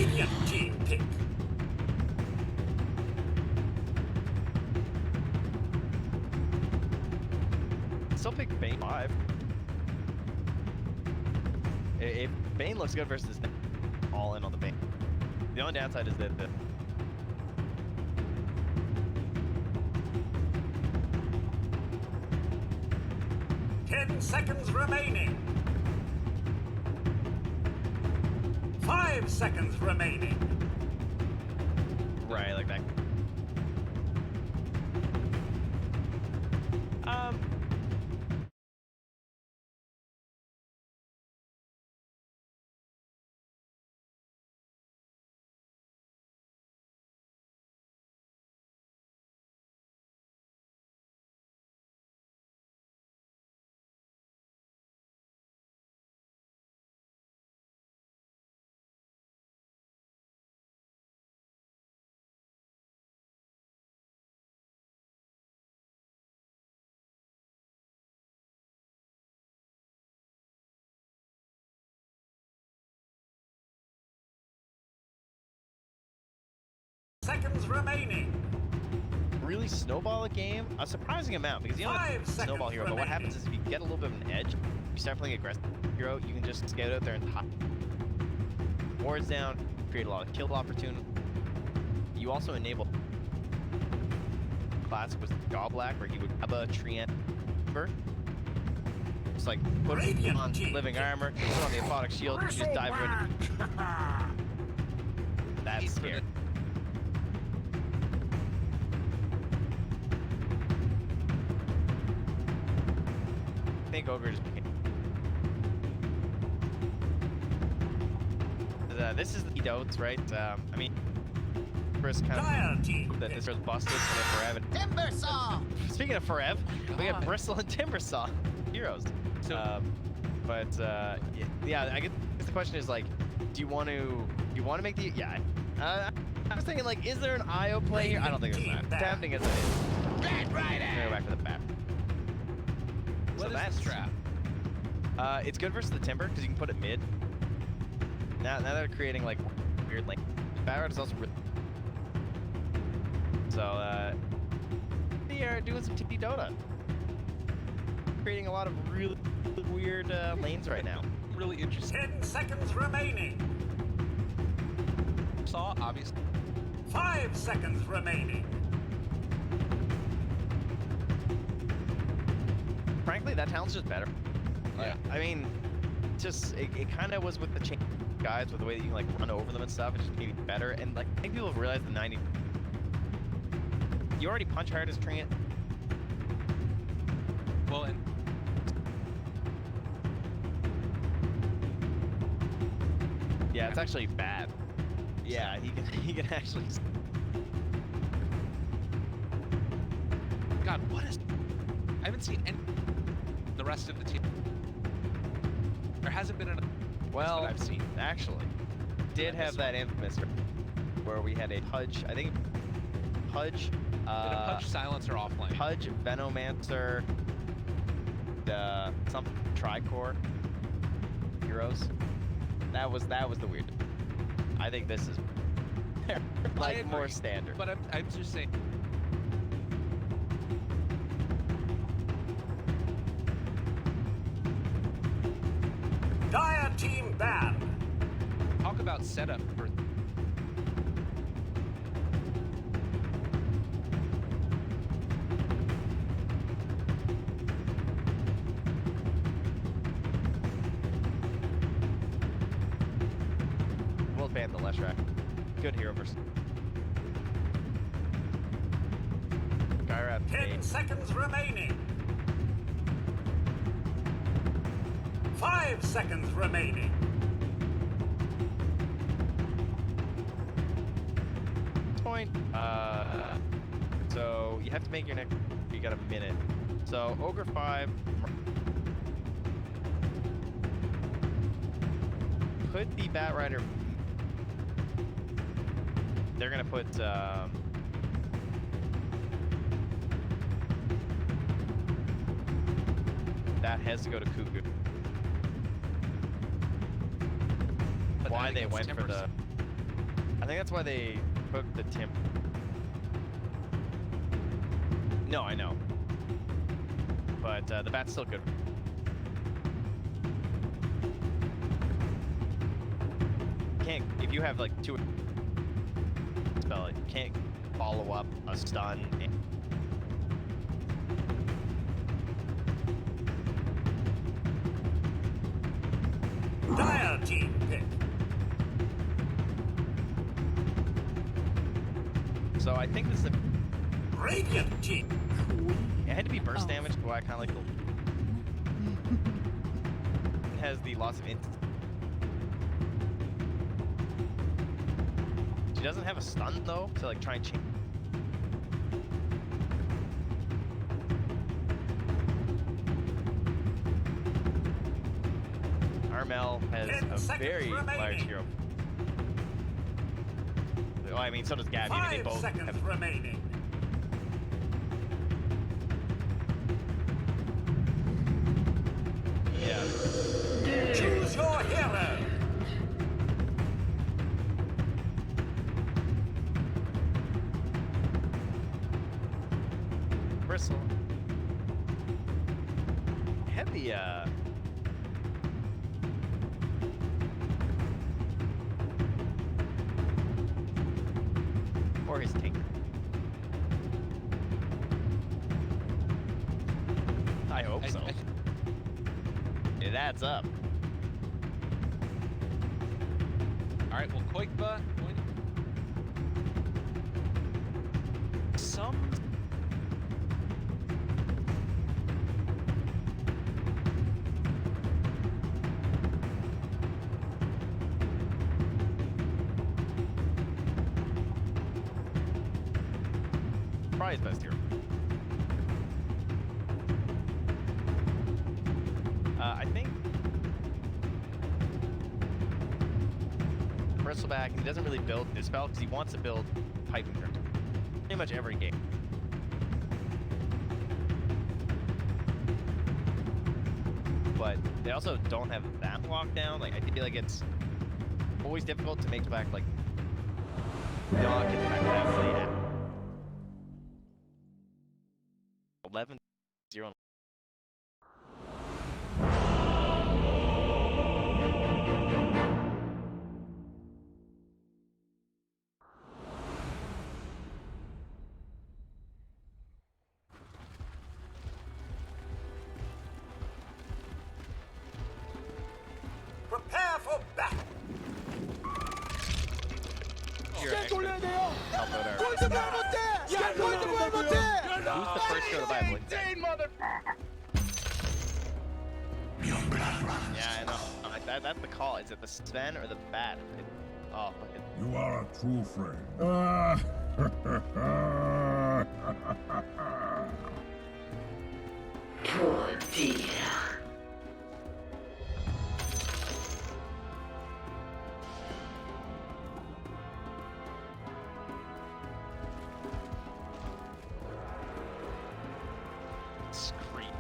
Radiant team pick. Still pick Bane 5. If Bane looks good versus all in on the Bane. The only downside is that the 10 seconds remaining. 5 seconds remaining. right like that. Seconds remaining. Really snowball a game a surprising amount because you don't have 5 seconds snowball hero, but what remaining. happens is if you get a little bit of an edge, you start playing aggressive hero, you can just get out there and hop wards down, create a lot of kill opportunity. You also enable classic was Goblack where he would have a tree ember. Just like put Radiant on team. living armor, put on the aphotic shield, and just dive right in. That's scary. I think Ogre just became. This is the dotes, right? I mean, first kind Dire of team that pick. this was busted for Forev. Timber saw. Speaking of Forev, we got God. Bristle and Timbersaw heroes. So- Yeah, I guess the question is like, do you want to make the I was thinking like, is there an IO play here? I don't think there's Team not. back. Tempting as it is. Red Go Rider. back to the bat. What is that's this trap? It's good versus the Timber because you can put it mid. Now they're creating like weird like Barrett is also really so they are doing some TP Dota, creating a lot of really weird lanes right now. Really interesting. 10 seconds remaining. Saw, obviously. 5 seconds remaining. Frankly, that talent's just better. Yeah. I mean, just it kind of was with the change guys with the way that you can like run over them and stuff. It just made it better. And like I think people have realized the 90. You already punch hard as Trinket. Well, and Yeah, it's actually bad. Yeah, he can actually. God, what is? I haven't seen any. The rest of the team. There hasn't been enough. Well, that I've seen. actually, did have that infamous where we had a Pudge. I think Pudge. Did a punch silencer offline? Pudge, Venomancer, some Tricore heroes. That was the weird. I think this is like more agree, standard. But I'm just saying. Dire team banned. Talk about setup for. We'll ban the Leshrac. Good hero versus. Gyrat 10 seconds remaining. 5 seconds remaining. point. So you have to make your next. You got a minute. So Ogre 5. Put the Bat Rider. They're gonna put. That has to go to Cuckoo. But Why then they against went for Timbers. the. I think that's why they took the temp. No, I know. But the bat's still good. Can't, if you have like 2 spell it, you can't follow up a stun. Dire team pick. So I think this is a, Radiant team. it had to be burst damage, but I kind of like the. It has the loss of instant. She doesn't have a stun though, to like try and change. Armel has 10 a seconds very remaining. large hero. Oh, I mean, so does Gabby. They 5 both seconds have. remaining. Yeah. Choose your hero. Bristle. Heavy, or his tinker. I hope so. It adds up. All right, well, Koikba going some. Probably his best hero. I think Bristleback, he doesn't really build his spell because he wants to build piping terms. Pretty much every game. But they also don't have that lockdown. Like, I feel like it's always difficult to make back like not get back that late at 11-0. Prepare for battle. Here, extra help out our. Who's the first to go to buy a blink bag? Yeah, I know. That's the call. Is it the Sven or the Bat? Oh, fucking. You are a true friend. Poor dear. Scream.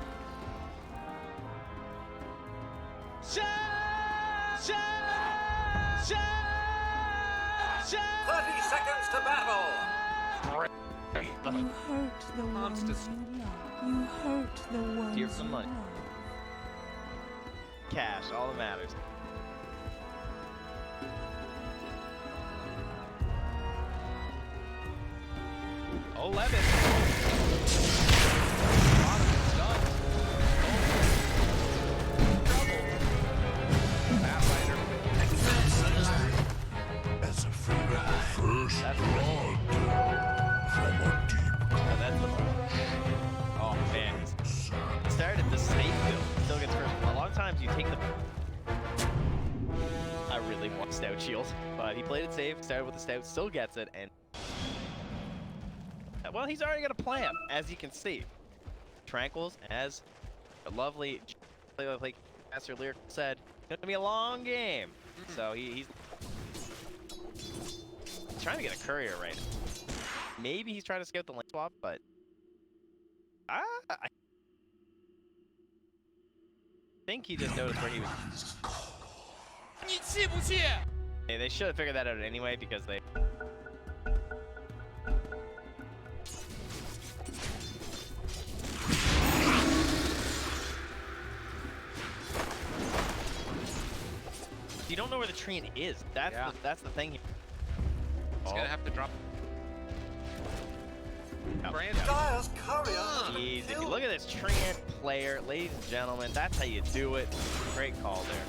30 seconds to battle. You hurt the ones you love. You hurt the ones Here's some you money. love. Cash, all that matters. Oh, Levin. Bottom is done. Double. Batrider. As a free ride. First That's blood from a deep Oh, that's the Oh man, he started the safe build. Still gets hurt. A lot of times you take the. I really want Stout Shield, but he played it safe. Started with the Stout, still gets it, and well, he's already got a plan, as you can see. Tranquils has a lovely, like Master Lyric said, it's gonna be a long game. So he's trying to get a courier right. Maybe he's trying to scout the lane swap, but I think he just noticed where he was. They should have figured that out anyway because they. You don't know where the train is. That's the thing here. He's gonna have to drop. Brand. Dire's courier. Jeez, if you look at this Treant player, ladies and gentlemen, that's how you do it. Great call there.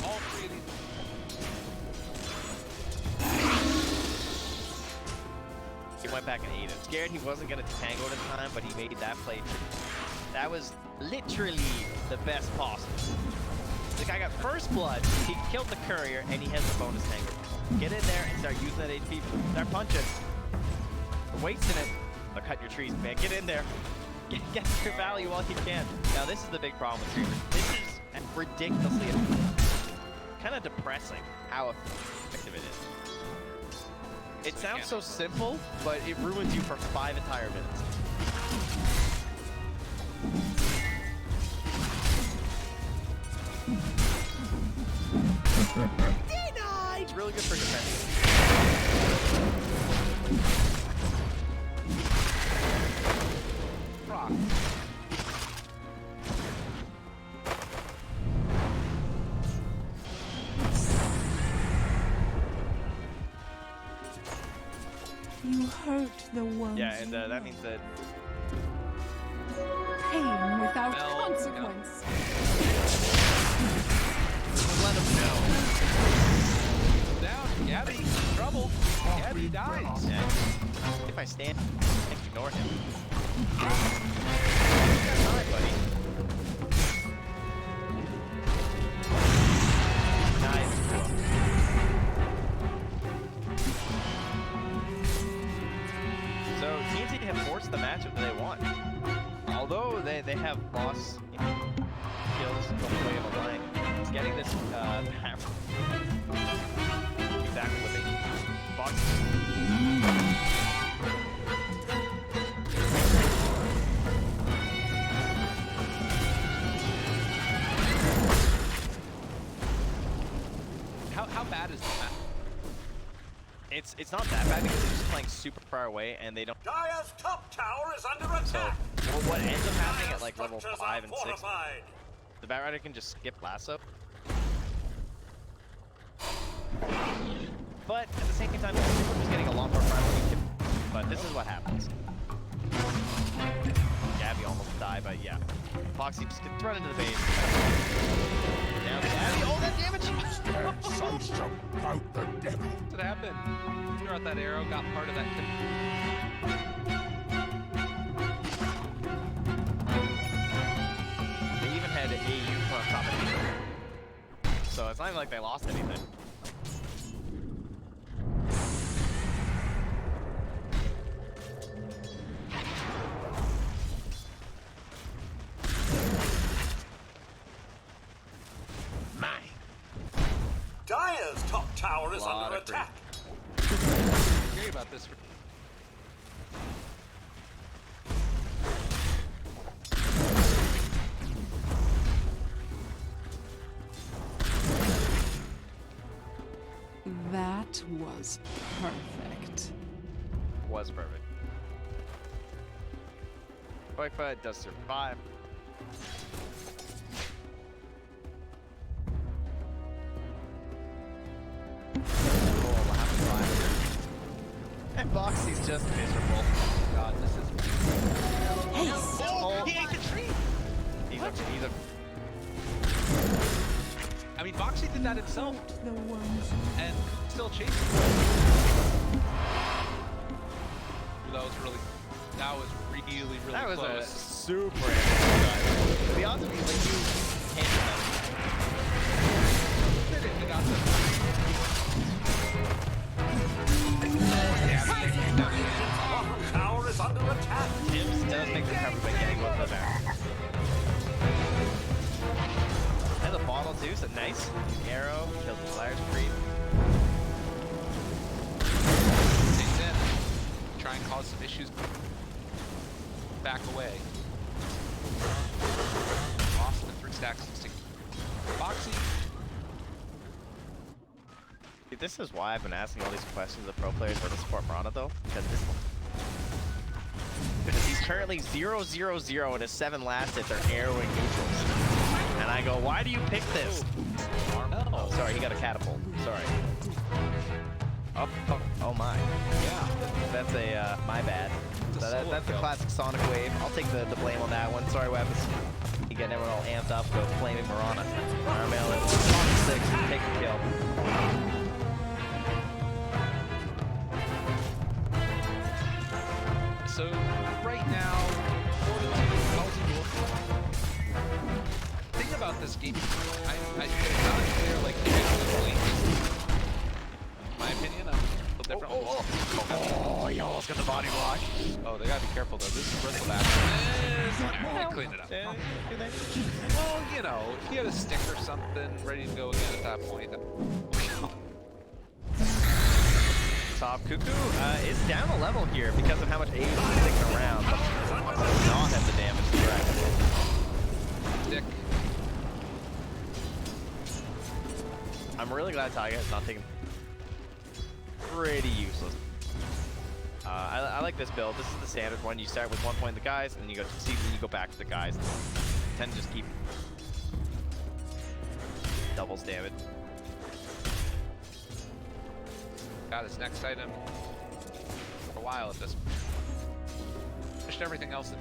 All three of these. He went back and ate it. Scared he wasn't gonna tango this time, but he made that play. That was literally the best possible. The guy got first blood, he killed the courier, and he has the bonus tango. Get in there and start using that HP. Start punching. The weight's in it. But cut your trees, man. Get in there. Get your value while you can. Now this is the big problem with Dreamer. This is ridiculously kind of depressing how effective it is. It sounds so simple, but it ruins you for 5 entire minutes. TI9! It's really good for defending. Rock. You hurt the ones. Yeah, and that means that Pain without Bell, consequence. let him know. Down. Gabby. Trouble. Gabby dies. Yeah. If I stand, ignore him. Hi, buddy. Nice. So TNC have forced the matchup that they want. Although they have boss skills the way of a line. It's getting this exactly what they need. Box. How bad is the map? It's not that bad because they're just playing super far away and they don't. Dire's top tower is under So attack. what ends up happening at like Dire's level structures 5 are and 6, fortified. the Batrider can just skip lasso. But at the same time, we're just getting a lot more friendly. But this is what happens. Gabby almost died, but yeah. Foxy just gets thrown into the base. Down to Gabby. Oh, that damage! Stand so shout out the devil. What happened? Threw out that arrow, got part of that kill. They even had a AU on top of it. So it's not even like they lost anything. Dire's top tower is Lot under of creep. attack. Scary about this. That was perfect. Was perfect. Wi-Fi does survive. And Boxy's just miserable. God, this is. Hey, Oh, he ate the tree. He's a I mean, Boxy did that himself hurt the ones. and still chasing. That was really that was close. a super epic. The odds of you like you handle They got them. Bottom tower is under attack. Tim's does make the cover by getting one of the back. And the bottle too, so nice. Arrow kills the large creep. Stays in. Try and cause some issues. Back away. Lost the 3 stacks. Foxy. Dude, this is why I've been asking all these questions of pro players where to support Mirana though, because he's currently 0-0-0 and his 7 last hits are arrowing neutrals. And I go, why do you pick this? Oh, sorry, he got a catapult. Sorry. Oh my. Yeah. That's a, my bad. That's the classic Sonic wave. I'll take the blame on that one. Sorry, Weapons. You getting everyone all amped up, go flaming Mirana. Armail it. 6, take the kill. So right now, thing about this game, I it's not clear like my opinion. I'm a little different. Oh, he almost got the body block. Oh, they gotta be careful though. This is bristleback. Clean it up. Well, you know, if he had a stick or something ready to go again at that point. Top Cuckoo is down a level here because of how much aid he's sticking around, but does not have the damage direct. Stick. I'm really glad Taiga has not taken. Pretty useless. I like this build. This is the standard one. You start with 1 point the guys, and then you go to season, you go back to the guys. Tend to just keep doubles damage. Got his next item for a while at this point. Finished everything else.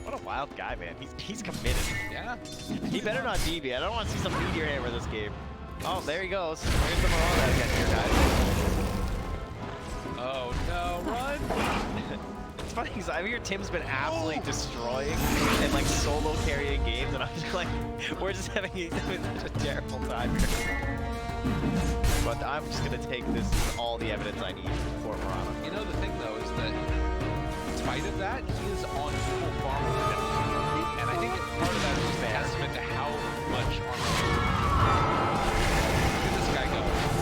What a wild guy, man. He's committed. Yeah. He better not DB. I don't want to see some meteor hammer this game. Oh, there he goes. Here's the Mirana again here, guys. Oh no, run! It's funny because I hear Tim's been absolutely destroying and like solo carrying games, and I'm just like, we're just having such a terrible time here. But I'm just gonna take this as all the evidence I need for Mirana. You know the thing though is that in spite of that, he is on full farm with him. And I think part of that is just a testament to how much armor. Look at this guy go.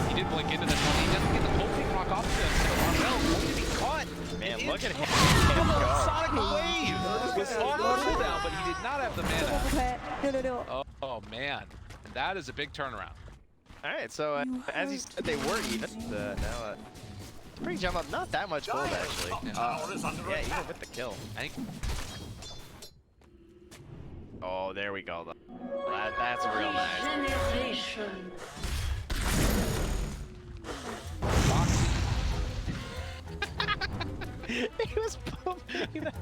He did blink into the tunnel. He doesn't get the pulping rock off of him. So Armel won't get caught. Man, look at him. Sonic wave was on cooldown, but he did not have the mana. Oh man, and that is a big turnaround. All right, so as you said, they were even. Now, pretty jump up. Not that much gold actually. Yeah, even with the kill. I think. Oh, there we go. That's real nice. He was pumping that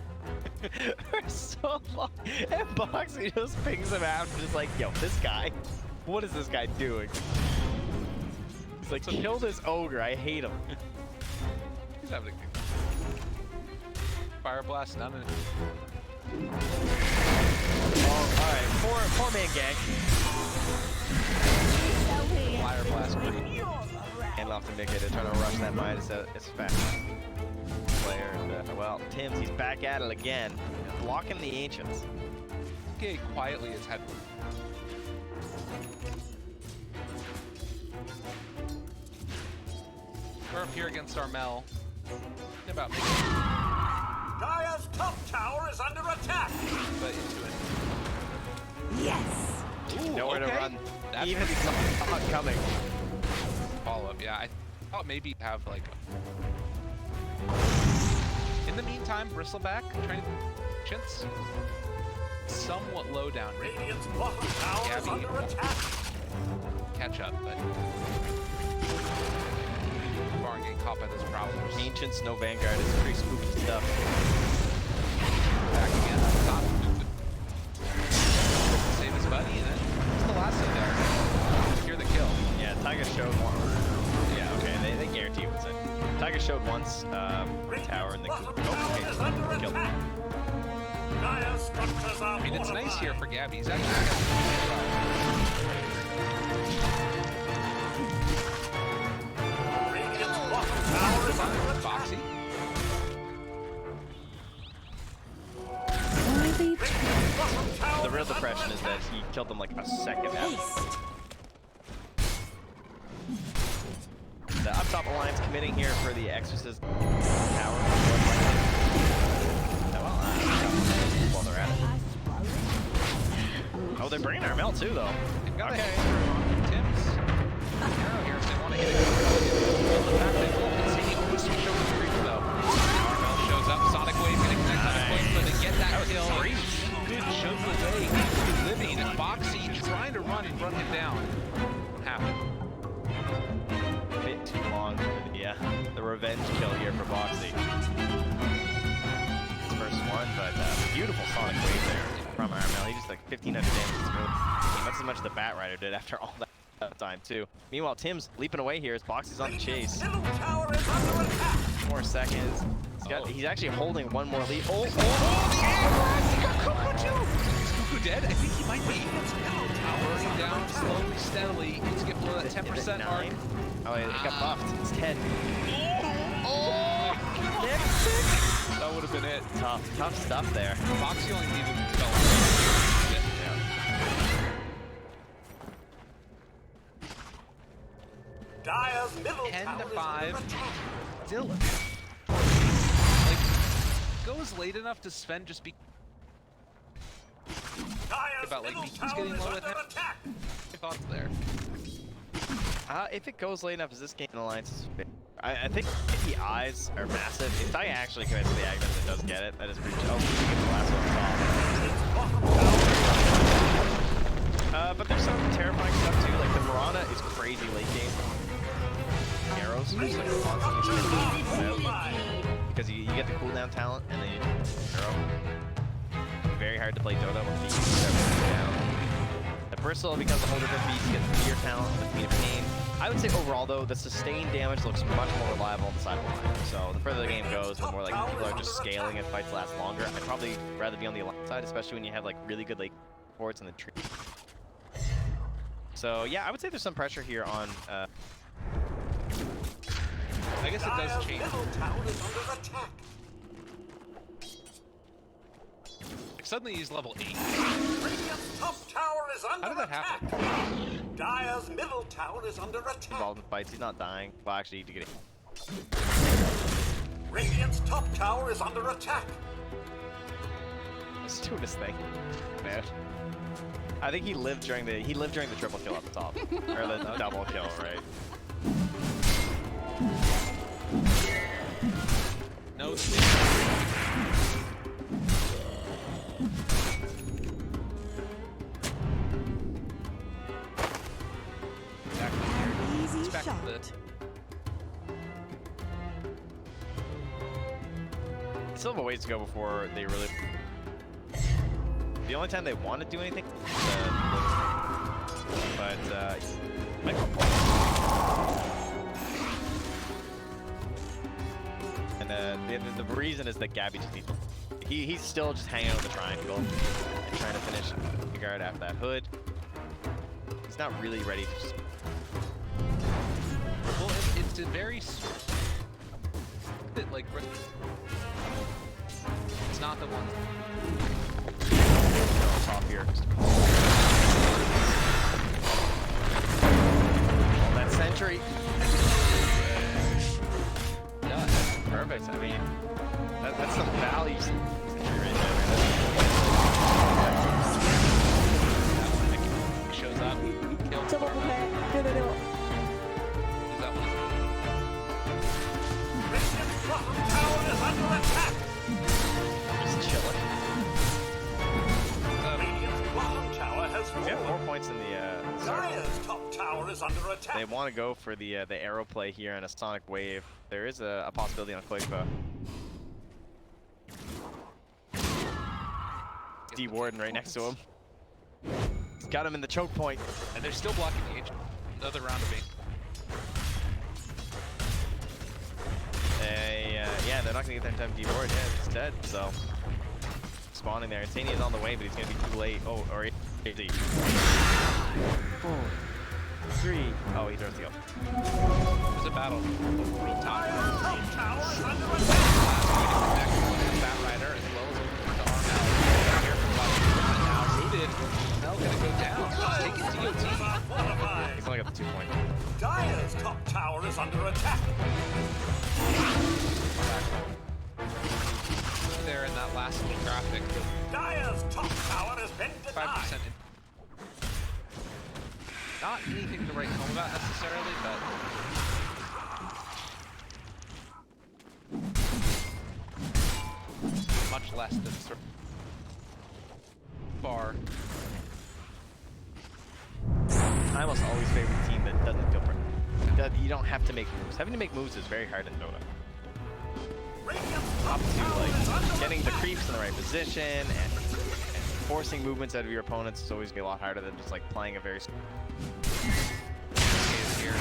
for so long, and Boxy just pings him out and just like, yo, this guy, what is this guy doing? He's like, kill this ogre, I hate him. He's having a good fire blast none. Oh, alright, four man gang. Fire blast pretty. And off the Mickey to try to rush that minus as fast. Player and well, Tim's he's back at it again, blocking the ancients. Okay, quietly his head. We're up here against Armel. About making Dire's top tower is under attack. but into it. Yes. Ooh, Nowhere to run. That's Even not coming. follow up. Yeah, I thought maybe have like. In the meantime, Bristleback trying to chance somewhat low down. Radiant's bottom tower is Gabby under attack. catch up, but Barn getting caught by those prowlers. Ancients, no Vanguard, it's pretty spooky stuff. Back again, top. Save his buddy, and then what's the last thing there? Secure the kill. Yeah, Tiger showed one. Yeah, okay, they guarantee it. Tiger showed once, tower in the Bottom coop. tower is under Killed attack. him. Dire's structures are I mean, it's nice fortified. here for Gabby. He's actually got Radiant's bottom tower is under attack. Foxy. Bottom tower The real is under depression is that he killed them like a second after. The up top alliance committing here for the Exorcist tower. Well, they're at it. Oh, they're bringing Armel too, though. They've got Okay. the hammer on Tim's arrow here if they want to hit it. The fact they will continue to switch over the creeps, though. Armel shows up. Sonic Wave going to connect to the point, but they get that kill. Good shows the way. He's living. Boxy trying to run him down. What happened? A bit too long for the revenge kill here for Boxy. His first one, but beautiful Sonic Wave there from Armel. He just like 1,500 damage. That's as much as the Bat Rider did after all that time too. Meanwhile, Tim's leaping away here as Boxy's on the chase. Middle tower is under attack. 4 seconds. He's actually holding one more lead. Oh, Cuckoo dead? I think he might be. Burning down slowly, steadily. Needs to get below that 10% mark. Oh, it got buffed. It's 10. That would have been it. Tough stuff there. Boxy only needed to spell. Dire's middle 10 tower to is 5. under attack. Still, goes late enough to spend just be Dire's about like middle he's tower getting is low at under him. attack. Thoughts there. If it goes late enough, is this game in Alliance is fair? I think the eyes are massive. If I actually commits to the Agnes that does get it, that is pretty oh, he gets the last one off. But there's some terrifying stuff too, like the Mirana is crazy late game. Arrows are just like constantly because you get the cooldown talent and then you arrow. Very hard to play Dota when the down. The Bristle becomes a whole different beast. You get the fear talent, the Queen of Pain. I would say overall though, the sustained damage looks much more reliable on the side of the line. So the further the game goes, the more like people are just scaling and fights last longer. I'd probably rather be on the Alliance side, especially when you have like really good like supports in the tree. So yeah, I would say there's some pressure here on I guess it does change. Middle tower is under attack. Like suddenly he's level 8. Radiant's top tower is under How did that attack. happen? Dire's middle tower is under attack. involved in fights. He's not dying. Well, actually, to get it. Radiant's top tower is under attack. Let's do this thing, man. I think he lived during the triple kill at the top, or the double kill, right? No. Easy Back shot. to the Still have a ways to go before they really. The only time they want to do anything, but might go for it. And the reason is that Gabby just needs. He's still just hanging out in the triangle and trying to finish the guard after that hood. He's not really ready to just. well, it's a very like it's not the one. Top here. Oh, that sentry. Yeah. Perfect. I mean, that's some value sentry right He shows up. Kills จะบอกกูแพ้เร็ว Is that one? Radiant's bottom tower is under attack. there. Just chilling. Radiant's bottom tower has We have 4 fallen. points in the circle. Dire's top tower is under attack. They want to go for the arrow play here and a sonic wave. There is a possibility on Koifa. D Warden right next to him. He's got him in the choke point. And they're still blocking the H. Another round of 8. Yeah, they're not gonna get there in time. D Warden, yeah, it's dead. So spawning there. Insania is on the way, but he's gonna be too late. Oh, or is he? 4, 3. Oh, he throws the go. There's a battle. Top. Dire's top tower is under attack. Bat Rider as well as to Armel. Here for now. Rooted. Armel gonna go down. Just taking DOT. Fortified. He's only got the 2 point. Dire's top tower is under attack. There in that last graphic. Dire's top tower has been 5% denied. Not anything to write home about necessarily, but much less than sort of far. I almost always favor the team that doesn't feel pretty. You don't have to make moves. Having to make moves is very hard in Dota. Up to like getting the creeps in the right position and forcing movements out of your opponents is always gonna be a lot harder than just like playing a very. Here,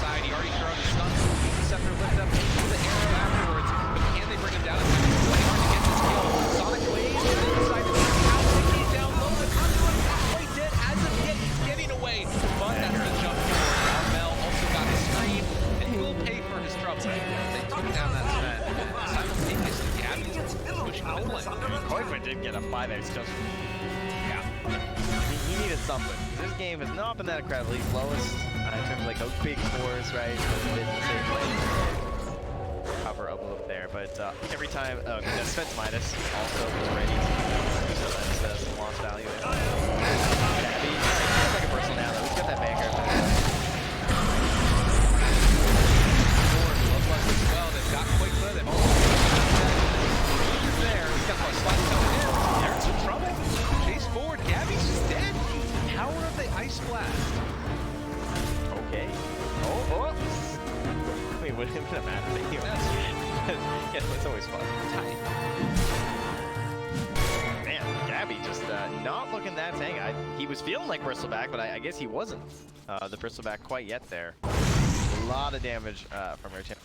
side, he already thrown his stun. Scepter lift up into the arrow afterwards, but can they bring him down? It's really hard to get this kill. Sonic Wave is inside the house. He's down low. The Conduit is quite dead as of yet. He's getting away, but that's the jump forward. Armel also got the screen, and he will pay for his trouble. They took down that Sven. Simultaneously, Gabby's pushing the lane. Koiva did get a 5x just. Yeah. He needed something. This game has not been that incredible. He's lowest in terms of like those big fours, right? Cover up a little there, but every time, Sven's minus also was ready. So that's some lost value there. Gabby, he's like a personal now though. He's got that banger. Bloodlust as well. They've got Quickfoot. They've also got there. He's got more slots coming in. They're in some trouble. Chase forward. Gabby's just dead. Power of the Ice Blast. Okay. Oh. I mean, would it matter? Yeah, it's always fun. Tight. Man, Gabby just not looking that tank. He was feeling like Bristleback, but I guess he wasn't the Bristleback quite yet there. A lot of damage from her team.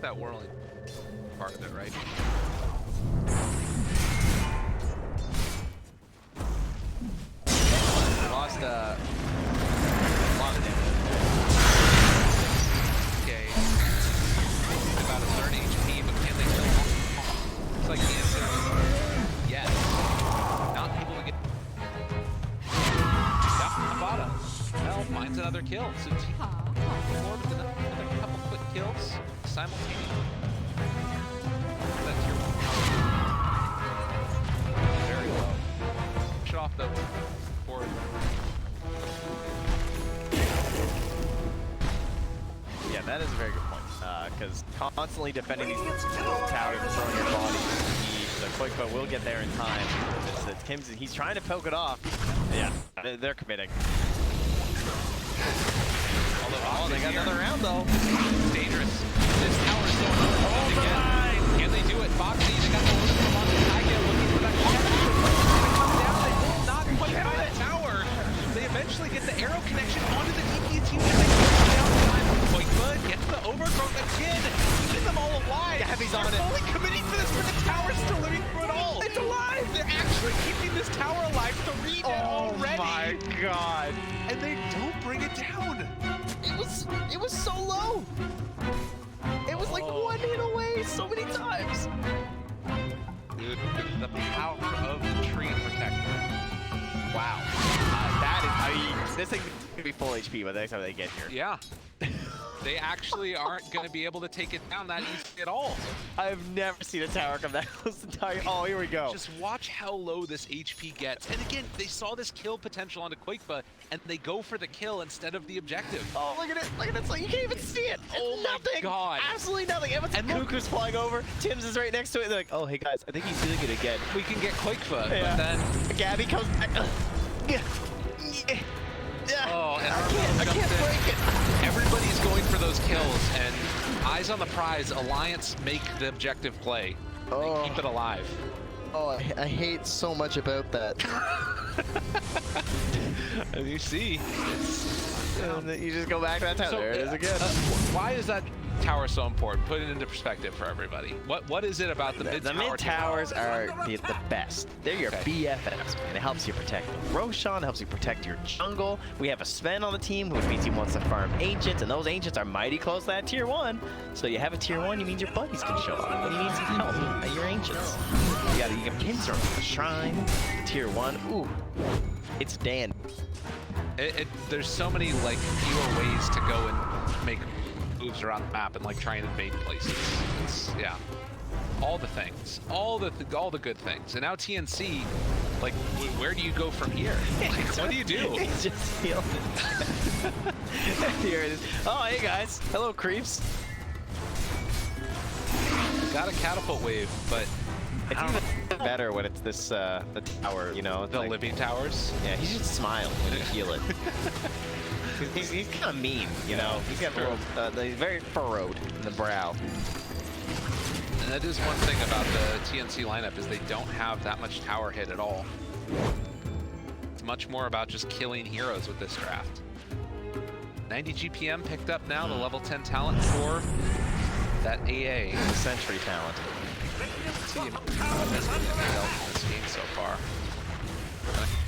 That whirling part of it, right? Lost a lot of damage. Okay. About a third HP, but can they kill him? It's like the answer is yes. Not able to get. Yep, bottom. Well, finds another kill. So team forward with another couple quick kills simultaneously. That tier 1. Very low. Push it off the board. Yeah, that is a very good point. Because constantly defending these towers and throwing your body, the Quickfoot will get there in time. It's Kim's, he's trying to poke it off. Yeah, they're committing. Although they got another round though. Dangerous. This tower is so important again. Can they do it? Foxy, they got the look from on the Tiger looking for that catch. Come down, they will not quite find the tower. They eventually get the arrow connection onto the DP team as they push down time. Quickfoot gets the overgrowth again, keeping them all alive. Gabby's on it. They're fully committing to this, but the tower's still living through it all. It's alive. They're actually keeping this tower alive. 3 dead already. Oh my god. And they don't bring it down. It was so low. It was like one hit away so many times. Dude, the power of the tree protector. Wow. That is, I mean, this thing's gonna be full HP by the next time they get here. Yeah. They actually aren't going to be able to take it down that easy at all. I've never seen a tower come that close to target. Oh, here we go. Just watch how low this HP gets. And again, they saw this kill potential onto Quickfoot, and they go for the kill instead of the objective. Oh, look at it. Look at it. So you can't even see it. Oh nothing. my god. Absolutely nothing. And Cuckoo's flying over. Tim's is right next to it. They're like, oh, hey guys, I think he's doing it again. We can get Quickfoot, Yeah. but then... Gabby comes back. Oh, and I can't break it. Everybody's going for those kills, and eyes on the prize, Alliance make the objective play. Oh. They keep it alive. Oh, I hate so much about that. As you see, You just go back to that tower. There it is again. Why is that tower so important? Put it into perspective for everybody. What is it about the mid The tower? mid towers are the best. They're your BFFs, and it helps you protect Roshan, helps you protect your jungle. We have a Sven on the team, which means he wants to farm ancients, and those ancients are mighty close to that tier 1. So you have a tier 1, you means your buddies can show up, and you need some help at your ancients. You got Kinsar on the shrine, tier 1. Ooh, it's Dan. There's so many like fewer ways to go and make moves around the map and like try and invade places. It's, yeah, all the things, all the good things. And now TNC Like, where do you go from here? What do you do? He's just healing. Here it is. Oh, hey guys. Hello, creeps. Got a catapult wave, but It's even better when it's this, the tower, you know? It's the like, living towers. yeah, he should smile when you heal it. He's kind of mean, you know? He's got a little, he's very furrowed in the brow. And that is one thing about the TNC lineup is they don't have that much tower hit at all. It's much more about just killing heroes with this draft. 90 GPM picked up now, the level 10 talent for that AA. The Sentry talent. Let's see how it has been in this game so far.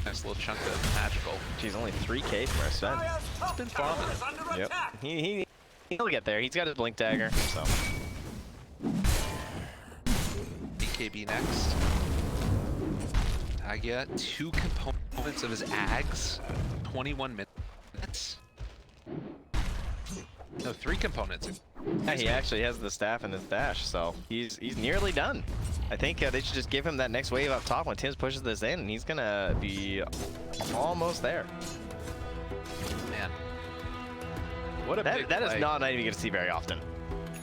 Nice little chunk of magical. She's only 3K for our Sven. It's been farming. Yep. He'll get there. He's got his blink dagger, so. BKB next. Agia, 2 components of his Ags. 21 minutes. No, 3 components. Yeah, he actually has the staff in his dash, so he's nearly done. I think they should just give him that next wave up top when Tim's pushes this in, and he's gonna be almost there. Man. What a big That is play. not even gonna see very often.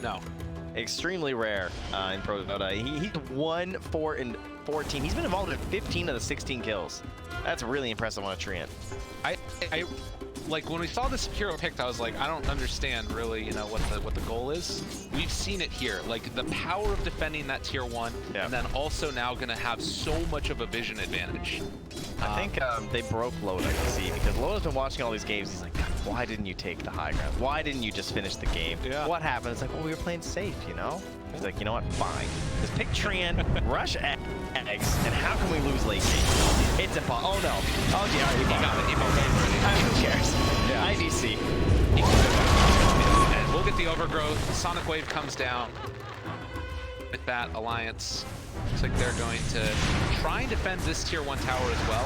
No. Extremely rare in Pro Dota. He's 1, 4, and 14. He's been involved in 15 of the 16 kills. That's really impressive on a Treant. I like when we saw this hero picked, I was like, I don't understand really, you know, what the goal is. We've seen it here, like the power of defending that tier 1, yeah. and then also now gonna have so much of a vision advantage. I think they broke Loda, I can see, because Loda's been watching all these games. He's like, God, why didn't you take the high ground? Why didn't you just finish the game? Yeah. What happened? It's like, well, we were playing safe, you know? He's like, you know what? Fine. Just pick Treant, rush eggs, and how can we lose late game? It's impossible. Oh no. Oh yeah, he got it. He who cares? Yeah. IDC. And we'll get the overgrowth. Sonic Wave comes down. With that alliance, looks like they're going to try and defend this tier 1 tower as well.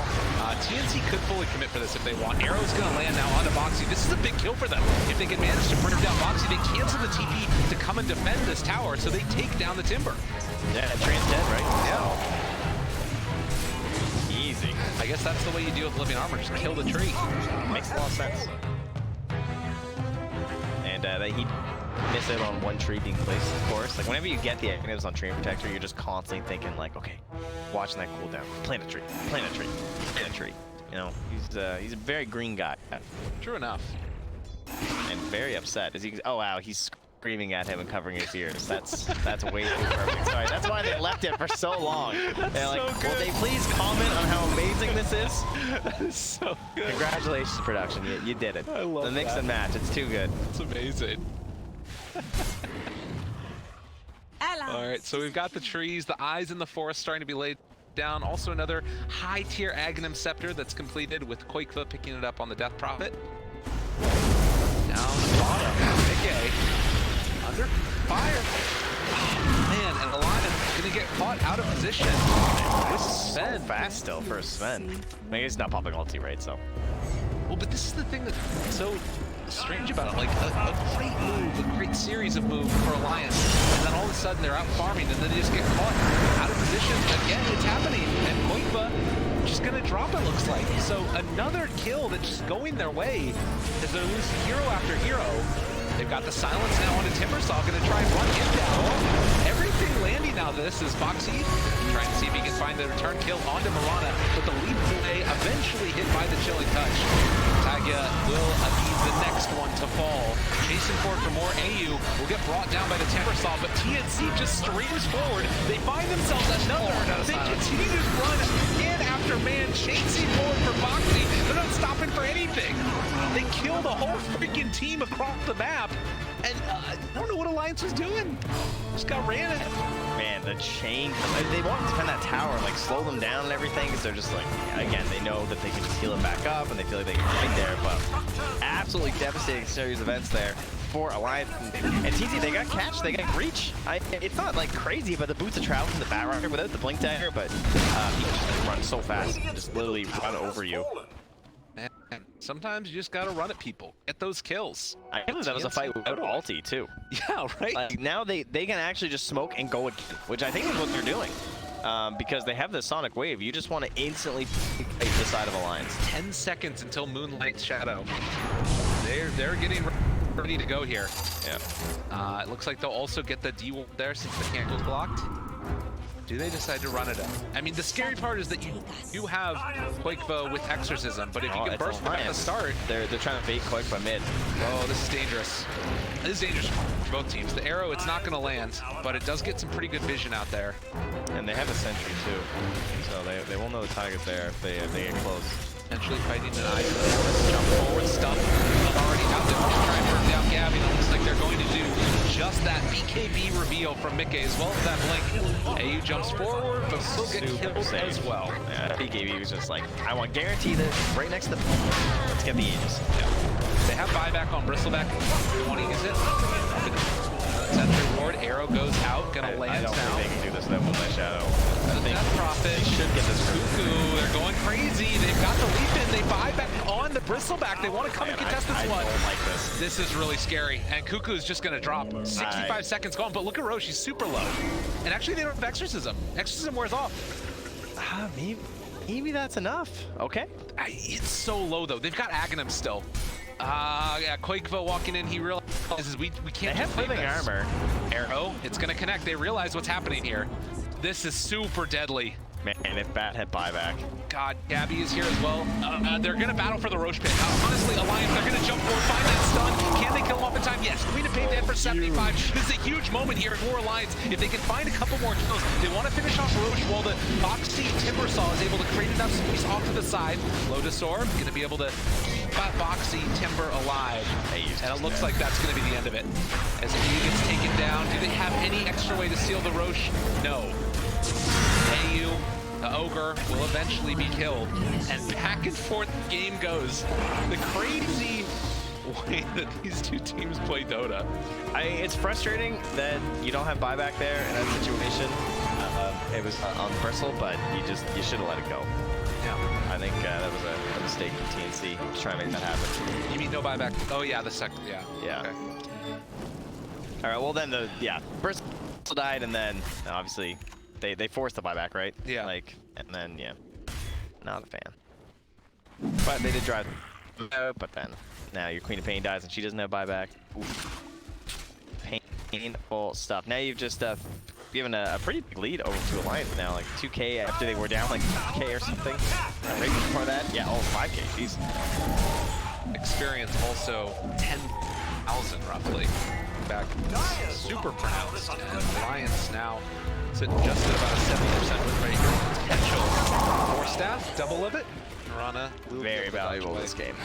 TNC could fully commit for this if they want. Arrow's going to land now onto Boxy. This is a big kill for them. If they can manage to bring down Boxy, they cancel the TP to come and defend this tower, so they take down the Timber. Yeah, Treant's dead, right? Yeah. Easy. I guess that's the way you deal with living armor. Just kill the tree. Makes a lot of sense. And he miss out on one tree being placed, of course. Like, whenever you get the items on Tree Protector, you're just constantly thinking, like, okay, watching that cooldown. Plant a tree, plant a tree, plant a tree. You know, he's a very green guy. True enough. And very upset. As he, oh, wow, he's screaming at him and covering his ears. That's way too perfect. Sorry, that's why they left it for so long. They're like, so will they please comment on how amazing this is? That is so good. Congratulations, production. You did it. I love the mix that. and match. It's too good. It's amazing. All right, so we've got the trees, the eyes in the forest starting to be laid down. Also another high tier Aghanim Scepter that's completed with Koikva picking it up on the Death Prophet. Down the bottom, Big A under fire. Oh, man, and Alana gonna get caught out of position. This is so fast still for Sven. I mean, he's not popping ulti, right? So. Well, but this is the thing that's so strange about it. Like a great move, a great series of moves for Alliance, and then all of a sudden they're out farming, and then they just get caught out of position. Again, it's happening, and Koikva just gonna drop it, looks like. So another kill that's just going their way as they're losing hero after hero. They've got the silence now onto Timbersaw, gonna try and run him down. Everything landing now. This is Foxy trying to see if he can find the return kill onto Marana, but the leap away eventually hit by the chilling touch. Tagia will be the next one to fall. Chasing forward for more. AU will get brought down by the Timbersaw, but TNC just streams forward. They find themselves another. They continue to run man after man, chasing forward for Foxy. They're not stopping for anything. They kill the whole freaking team across the map, and I don't know what Alliance was doing. Just got ran at. Man, the chain. They want to defend that tower, like slow them down and everything, because they're just like, again, they know that they can just heal it back up, and they feel like they can fight there. But absolutely devastating series of events there for Alliance. And TZ, they got catch, they got reach. It's not like crazy, but the boots of travel from the Batrocker without the blink dagger, but he can just run so fast, just literally run over you. Man, sometimes you just gotta run at people, get those kills. I believe that was a fight without ulti too. Yeah, right? Like, now they can actually just smoke and go again, which I think is what they're doing. because they have the Sonic Wave. You just want to instantly fight the side of Alliance. 10 seconds until Moonlight Shadow. They're getting ready to go here. Yeah. It looks like they'll also get the D there since the candle's blocked. Do they decide to run it up? I mean, the scary part is that you have Quakevo with Exorcism, but if you can burst them at the start... They're trying to bait Quakevo mid. Oh, this is dangerous. This is dangerous for both teams. The arrow, it's not going to land, but it does get some pretty good vision out there. And they have a sentry too, so they won't know the Tiger's there if they get close. Potentially fighting an eye. Jump forward, stuff already out there. Just trying to burn down Gabby. It looks like they're going to do just that BKB reveal from Mickey as well as that blink. AU jumps forward, but will get killed safe as well. Yeah, BKB was just like, I want guarantee this right next to the... Let's get the Aegis. Yeah. They have buyback on Bristleback. They want to use it. Sentry ward, arrow goes out, gonna land I don't now. think they can do this with Moonlight Shadow. I think Death Prophet they should get this Cuckoo, they're going crazy. They've got the leap in. They buy back on the Bristleback. They want to come and contest this one. I don't like this. This is really scary. And Cuckoo's just going to drop. 65 seconds gone. But look at Roche. He's super low. And actually, they don't have Exorcism. Exorcism wears off. Maybe that's enough. Okay. It's so low, though. They've got Aghanim still. Yeah, Quakevo walking in. He realizes we can't. They have living armor. Arrow. It's going to connect. They realize what's happening here. This is super deadly. Man, if Bat had buyback. God, Gabby is here as well. They're going to battle for the Roche pit. Honestly, Alliance, they're going to jump forward, find that stun. Can they kill him off in time? Yes. Queen of Pain dead for 75. This is a huge moment here for Alliance. If they can find a couple more kills, they want to finish off Roche while the Boxy Timbersaw is able to create enough space off to the side. Lotus Orb, going to be able to keep Boxy Timber alive. And it looks like that's going to be the end of it. As he gets taken down, do they have any extra way to seal the Roche? No. AU, the Ogre, will eventually be killed. And back and forth the game goes. The crazy way that these two teams play Dota. It's frustrating that you don't have buyback there in that situation. It was on Bristle, but you should have let it go. Yeah. I think that was a mistake from TNC to try and make that happen. You mean no buyback? Oh yeah, the second, yeah. Yeah. Okay. All right, well then Bristle died, and then obviously they forced the buyback, right? Yeah. Like, and then yeah, not a fan. But they did drive out, but then now your Queen of Pain dies and she doesn't have buyback. Oof. Painful stuff. Now you've just given a pretty big lead over to Alliance now, like 2K after they were down like 5K or something. Right before that, yeah, 5K, jeez. Experience also 10,000 roughly. Back super pronounced. And Alliance now sitting just at about a 70% win rate. Potential 4-staff, double of it. Marana very valuable this game.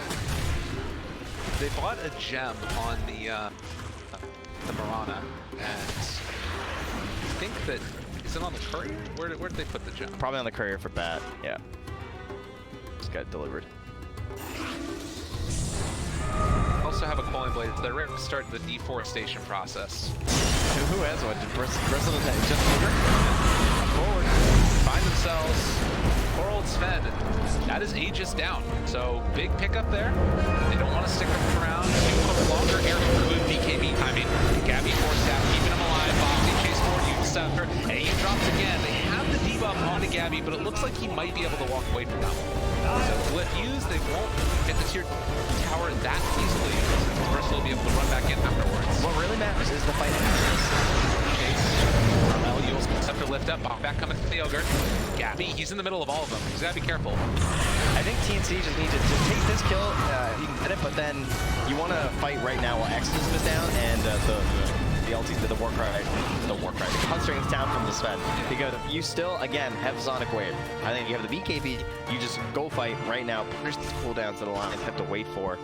They bought a gem on the Marana, and I think that is it on the courier? Where did they put the gem? Probably on the courier for Bat. Yeah, just got delivered. Also have a Coiling Blade. They're ready to start the deforestation process. Who has one? Did Bristle just over? Forward, find themselves poor old Sven. That is Aegis down. So big pickup there. They don't want to stick around. A longer air good BKB timing. Gabby forced out, keeping him alive. Boxy chase forward, you center. AU drops again. They have the debuff onto Gabby, but it looks like he might be able to walk away from that one. So Glyph used, they won't get the tier tower that easily. Bristle will be able to run back in afterwards. What really matters is the fight after this. Carmel, you'll have to lift up. Back coming to the Ogre. Gabby, he's in the middle of all of them. He's got to be careful. I think TNC just needs to take this kill. You can get it, but then you want to fight right now while Exodus is down and the LTs did the Warcry, the constraints down from the Sven. Because you still, again, have Sonic Wave. I think you have the BKB, you just go fight right now, punish these cooldowns that Alliance have to wait for.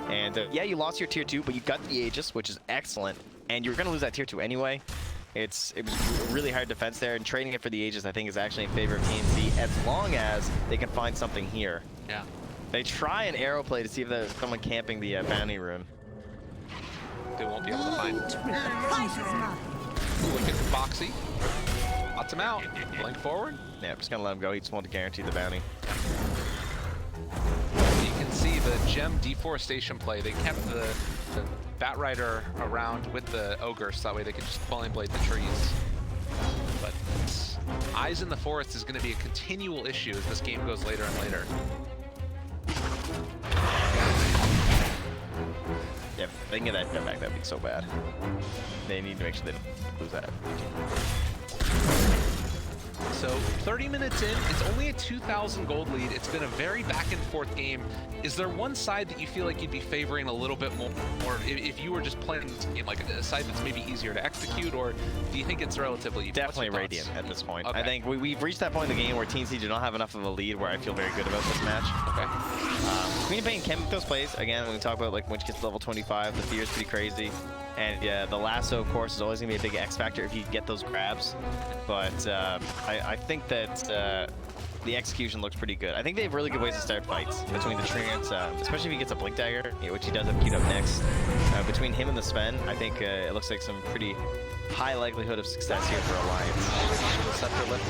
And yeah, you lost your tier 2, but you got the Aegis, which is excellent. And you're going to lose that tier 2 anyway. It was really hard defense there, and trading it for the Aegis I think is actually in favor of TNC as long as they can find something here. Yeah. They try an arrow play to see if there's someone camping the bounty room. They won't be able to find it. Look at Boxy. Lots him out. Blink forward. Yeah, I'm just going to let him go. He just wanted to guarantee the bounty. You can see the gem deforestation play. They kept the Bat Rider around with the Ogre so that way they could just Falling Blade the trees. But eyes in the forest is going to be a continual issue as this game goes later and later. Yeah, if they can get that jet back, that'd be so bad. They need to make sure they don't lose that. So 30 minutes in, it's only a 2,000 gold lead. It's been a very back and forth game. Is there one side that you feel like you'd be favoring a little bit more, or if you were just playing this game, like a side that's maybe easier to execute, or do you think it's relatively even? Definitely Radiant at this point. Okay. I think we've reached that point in the game where TNC do not have enough of a lead where I feel very good about this match. Okay. Queen of Pain can make those plays. Again, when we talk about like when she gets to level 25, the fear is pretty crazy. And yeah, the lasso, of course, is always going to be a big X factor if you get those grabs. But I think that the execution looks pretty good. I think they have really good ways to start fights between the Treants, especially if he gets a Blink Dagger, which he does have queued up next. Between him and the Sven, I think it looks like some pretty high likelihood of success here for Alliance. Scepter lift.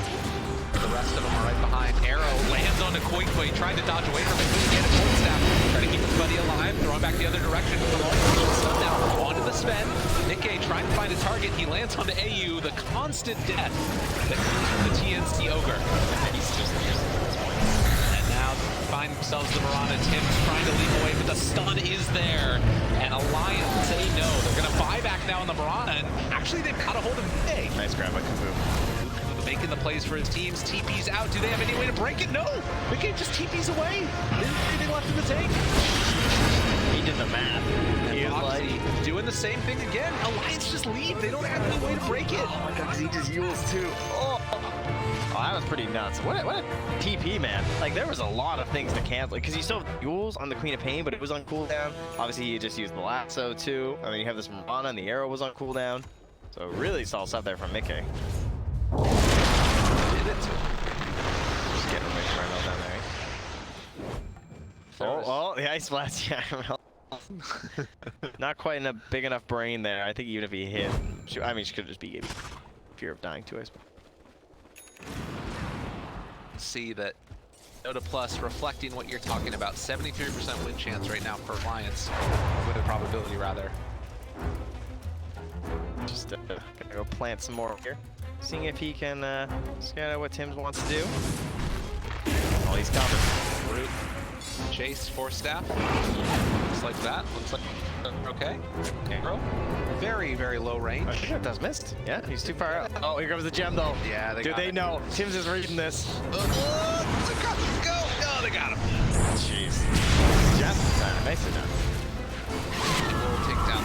The rest of them are right behind. Arrow lands onto Koi, trying to dodge away from it. Couldn't get it. Cold Staff trying to keep his buddy alive. Throwing back the other direction. Stun now onto the Sven. Nikkei trying to find a target. He lands onto AU. The constant death that comes from the TNC Ogre. He's just using at this point. And now find themselves the Mirana. Tim's trying to leap away, but the stun is there. And Alliance say no. They're going to buy back now in the Mirana. And actually, they've got a hold of Nikkei. Nice grab by Kufu. Making the plays for his teams. TP's out. Do they have any way to break it? No! Nikkei just TP's away. There's anything left in the tank. He did the math. And He was Boxy doing the same thing again. Alliance just leave. They don't have any way to break it. Oh my god, because he just Yules too. Oh, that was pretty nuts. What a TP, man. Like, there was a lot of things to cancel. Because you still have Yules on the Queen of Pain, but it was on cooldown. Obviously, you just used the lasso too. I mean, you have this Mirana, and the arrow was on cooldown. So really solid stuff there from Nikkei. Did it. Just getting away from Arnold down there. Oh, the Ice Blast, yeah. Not quite in a big enough brain there. I think even if he hit, I mean, she could just be fear of dying too, I suppose. See that Dota Plus reflecting what you're talking about. 73% win chance right now for Alliance. With a probability, rather. Just gonna go plant some more here. Seeing if he can scout out what Tim's wants to do. Oh, he's covered. Root. Chase, Force Staff. Looks like that. Looks like okay. Arrow. Very, very low range. I think that does missed. Yeah, he's too far out. Oh, here comes the gem though. Yeah, they know. Tim's is reading this. Go! Oh, they got him. Jeez. Gem. Nicely done. We'll take down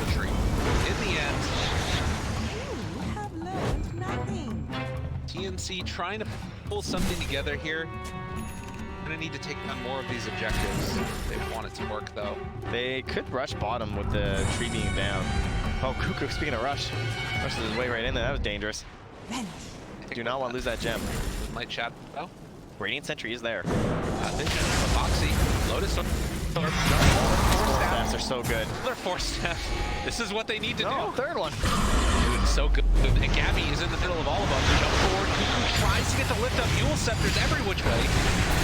the tree. In the end, You have learned nothing. TNC trying to pull something together here. Gonna need to take on more of these objectives. They want it to work though. They could rush bottom with the tree being down. Oh, Cuckoo, speaking of rush. Rushed his way right in there. That was dangerous. Do not want to lose that gem. With my chat. Oh, Radiant Sentry is there. vision. Foxy. Lotus. Force staffs are so good. Another Force Staff. This is what they need to do. Third one. Dude, so good. And Gabby is in the middle of all of them. Jump forward. Cuckoo tries to get the lift up. Yule Scepters every which way.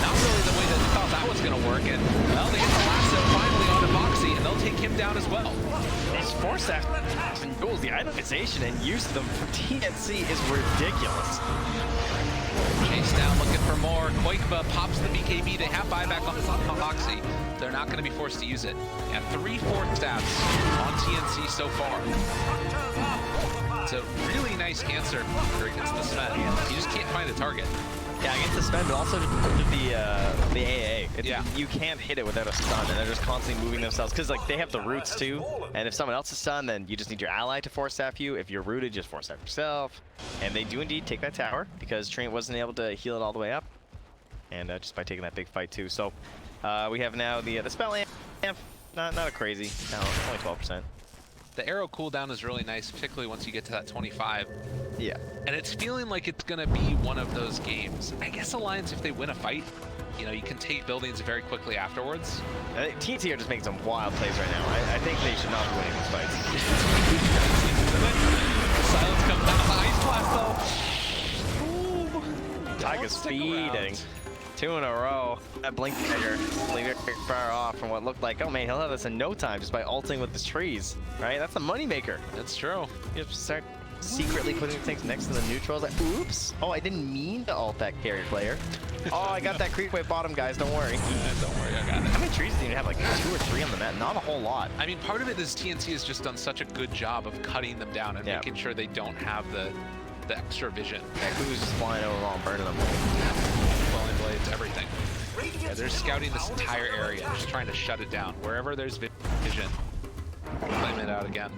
Not really the way that they thought that was going to work. And, well, they get the lasso finally onto Foxy, and they'll take him down as well. These Force staffs and Jules, the itemization and use of them for TNC is ridiculous. Chase down, looking for more. Quakeba pops the BKB. They have buyback on Foxy. They're not going to be forced to use it. And 3 Force Staffs on TNC so far. It's a really nice answer against the Sven. You just can't find a target. Yeah, against the Sven, but also the AA. Yeah. You can't hit it without a stun, and they're just constantly moving themselves. Because like they have the roots too, and if someone else is stunned, then you just need your ally to force staff you. If you're rooted, just force staff yourself. And they do indeed take that tower because Trent wasn't able to heal it all the way up, and just by taking that big fight too. So we have now the spell amp. Not a crazy. No, only 12%. The arrow cooldown is really nice, particularly once you get to that 25. Yeah. And it's feeling like it's going to be one of those games. I guess Alliance, if they win a fight, you know, you can take buildings very quickly afterwards. I think TNT are just making some wild plays right now. I think they should not be winning these fights. Silence comes out of the Ice Blast, though. Tiger's speeding. 2 in a row. That Blink Dagger very far off from what looked like. Oh man, he'll have this in no time just by ulting with his trees, right? That's the moneymaker. That's true. You just start secretly putting things next to the neutral. I was like, oops. Oh, I didn't mean to ult that carry player. Oh, I got that creep wave bottom, guys. Don't worry. Don't worry, I got it. How many trees do you have? Like 2 or 3 on the map? Not a whole lot. I mean, part of it is TNC has just done such a good job of cutting them down and making sure they don't have the extra vision. Yeah, who's just flying over all and burning them? Falling blades, everything. Yeah, they're scouting this entire area, just trying to shut it down. Wherever there's vision, flame it out again.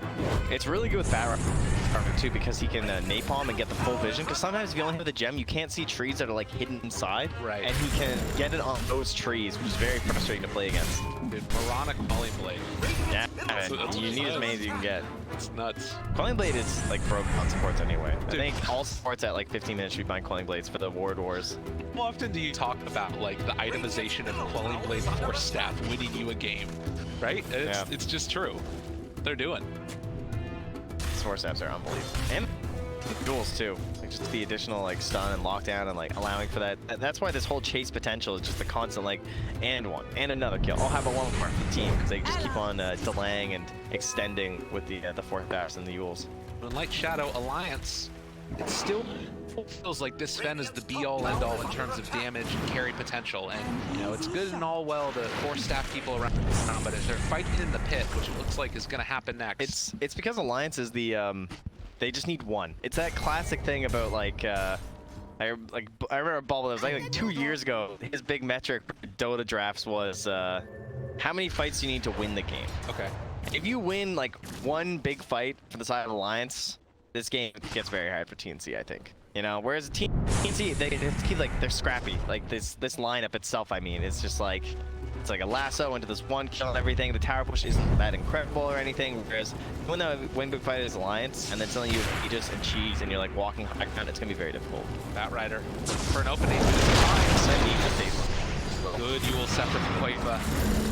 It's really good with Barrow too, because he can napalm and get the full vision. Because sometimes if you only have the gem, you can't see trees that are like hidden inside. Right. And he can get it on those trees, which is very frustrating to play against. Dude, moronic Falling Blade. Yeah, you need as many as you can get. It's nuts. Quelling Blade is like broken on supports anyway. Dude. I think all supports at like 15-minute shoot buying Quelling Blades for the Ward Wars. How often do you talk about like the itemization of Quelling Blade Force staff winning you a game? Right? It's just true. They're doing. Force staffs are unbelievable. And duels too. Like just the additional like stun and lockdown and like allowing for that. That's why this whole chase potential is just the constant like and one and another kill. I'll have a one more for the team because they just keep on delaying and extending with the fourth backs and the Yules. Unlike Shadow Alliance, it still feels like this Sven is the be-all end-all in terms of damage and carry potential. And you know, it's good and all well to force staff people around, but if they're fighting in the pit, which it looks like is going to happen next, it's because Alliance is the they just need one. It's that classic thing about like I remember Bubble, it was like 2 years ago, his big metric for Dota drafts was how many fights do you need to win the game. Okay. If you win like one big fight for the side of Alliance, this game gets very hard for TNC, I think. You know, whereas TNC, they keep like they're scrappy. Like this lineup itself, I mean, it's just like it's like a lasso into this one kill and everything. The tower push isn't that incredible or anything. Whereas when the big fight is Alliance, and then suddenly you have Aegis and Cheese, and you're like walking high ground, it's gonna be very difficult. Bat Rider for an opening. Good Yule Scepter from Quaitba.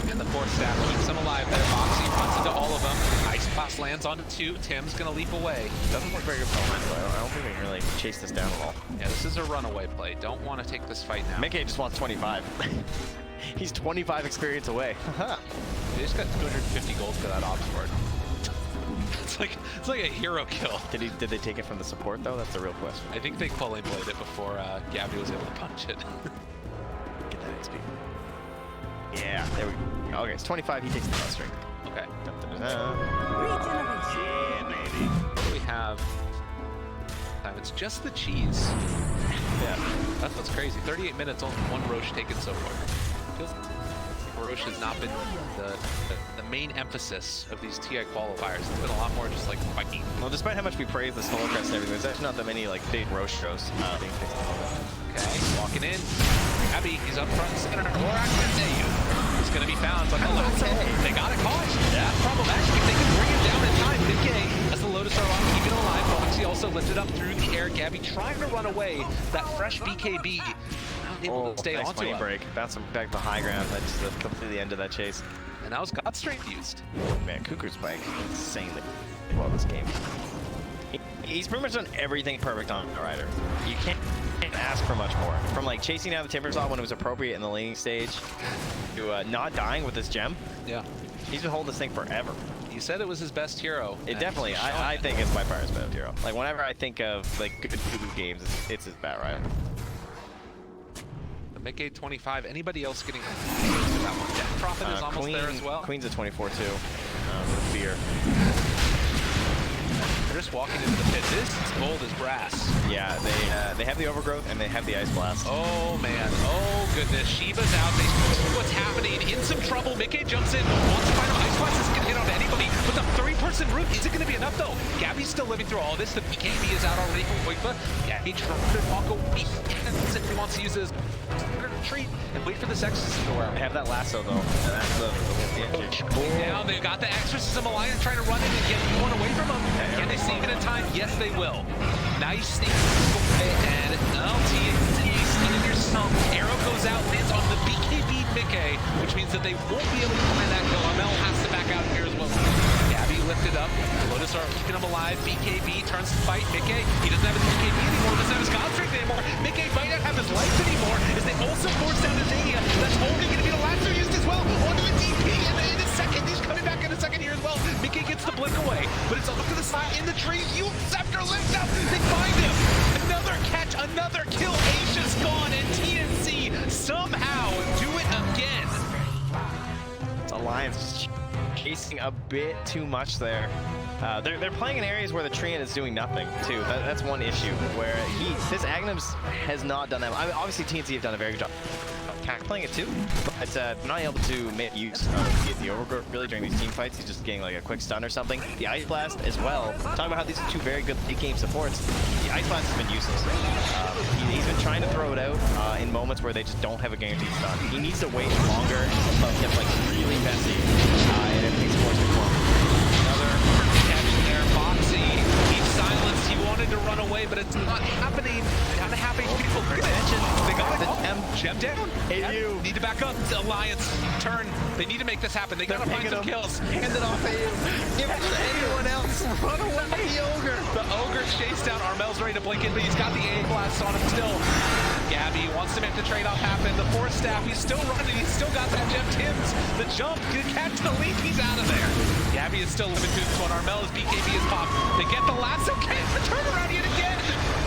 And the Force Staff keeps him alive there. Moxie runs into all of them. Ice Blast lands onto 2. Tim's gonna leap away. Doesn't look very good for Alliance, though. I don't think we can really chase this down at all. Yeah, this is a runaway play. Don't want to take this fight now. Mickey just wants 25. He's 25 experience away. They just got 250 gold for that Ops Ward. It's like a hero kill. Did they take it from the support though? That's the real question. I think they Quelling Blade it before Gabby was able to punch it. Get that XP. Yeah, there we go. Okay, it's 25. He takes the last string. Okay. Yeah, baby. What do we have? It's just the cheese. Yeah. That's what's crazy. 38 minutes, only 1 Roche taken so far. Feels like Roche has not been the main emphasis of these TI qualifiers. It's been a lot more just like fighting. Well, despite how much we praise the Snow Crest and everything, there's actually not that many like big Roche shows being fixed at the moment. Okay, walking in. Abby, he's up front and center. He's going to be found, but the lasso, they got it caught. Yeah, problematic. If they can bring it down in time, Nikkei, as the Lotus are on, keeping it alive. Foxy also lifted up through the air. Gabby trying to run away. That fresh BKB. Not able to stay nice onto him. Break. Bounce him back to high ground. That's the completely end of that chase. And that was God Strength used. Man, Cuckoo's spike insanely well this game. He's pretty much done everything perfect on the Rider. You can't ask for much more. From like chasing down the Timbersaw when it was appropriate in the laning stage to not dying with this gem. Yeah. He's been holding this thing forever. He said it was his best hero. It definitely, I think it's by far his best hero. Like whenever I think of like good Cuckoo games, it's his Bat Rider. The Mickey 25, anybody else getting that one? Death Prophet is almost there as well. Queen's at 24 too, with Fear. They're just walking into the pit. This is bold as brass. Yeah, they have the Overgrowth and they have the Ice Blast. Oh man, oh goodness, Shiva's out. They see what's happening. In some trouble. Mickey jumps in, wants to find out. Ice Blast isn't gonna hit on anybody, but the 3-person route isn't gonna be enough though. Gabby's still living through all this. The BKB is out already from Quaitba. Yeah, he tried to walk away. If he wants to use his retreat and wait for this exorcism to wear. They have that lasso though. And that's the Down, they've got the exorcism alliance trying to run in and get one away from him. Can they save it in time? Yes, they will. Nice sneak. And TNC in your stump. Arrow goes out, lands on the BKB Mickey, which means that they won't be able to find that kill. Amel has to back out here as well. Gabby lifted up. Lotus are keeping him alive. BKB turns to fight Mickey. He doesn't have his BKB anymore. Doesn't have his God Strength anymore. Mickey might not have his life anymore as they also force down his Adia. That's only going to be the lasso used as well. Onto the DP and in a second. He's coming back in a second here as well. Mickey gets the blink away, but it's off to the side in the tree. You Scepter lifts out. They find him. Another catch, another kill. Asia's gone, and TNC somehow do it again. Alliance chasing a bit too much there. They're playing in areas where the Treant is doing nothing too. That's one issue where this Agnums has not done that. I mean, obviously TNC have done a very good job playing it too, but not able to make use of the overgrowth really during these team fights. He's just getting like a quick stun or something. The Ice Blast as well. Talking about how these are two very good late game supports. The Ice Blast has been useless. He's been trying to throw it out in moments where they just don't have a guaranteed stun. He needs to wait longer, but get like really messy, and everything's forced to form. Another catch there, Foxy. He's silenced. He wanted to run away, but it's not happening. Not happening. People mentioned they got the gem down. AU Need to back up. The Alliance turn. They need to make this happen. They gotta find some kills. Hand it off AU. Give it to anyone else. Run away, the Ogre. The Ogre chased down. Armel's ready to blink in, but he's got the A blast on him still. Gabby wants to make the trade-off happen. The Force Staff, he's still running. He's still got that gem. Tim's the jump. Good catch the leap. He's out of there. Gabby is still limited to this one. Armel's BKB is popped. They get the lasso. Can't the turnaround yet again.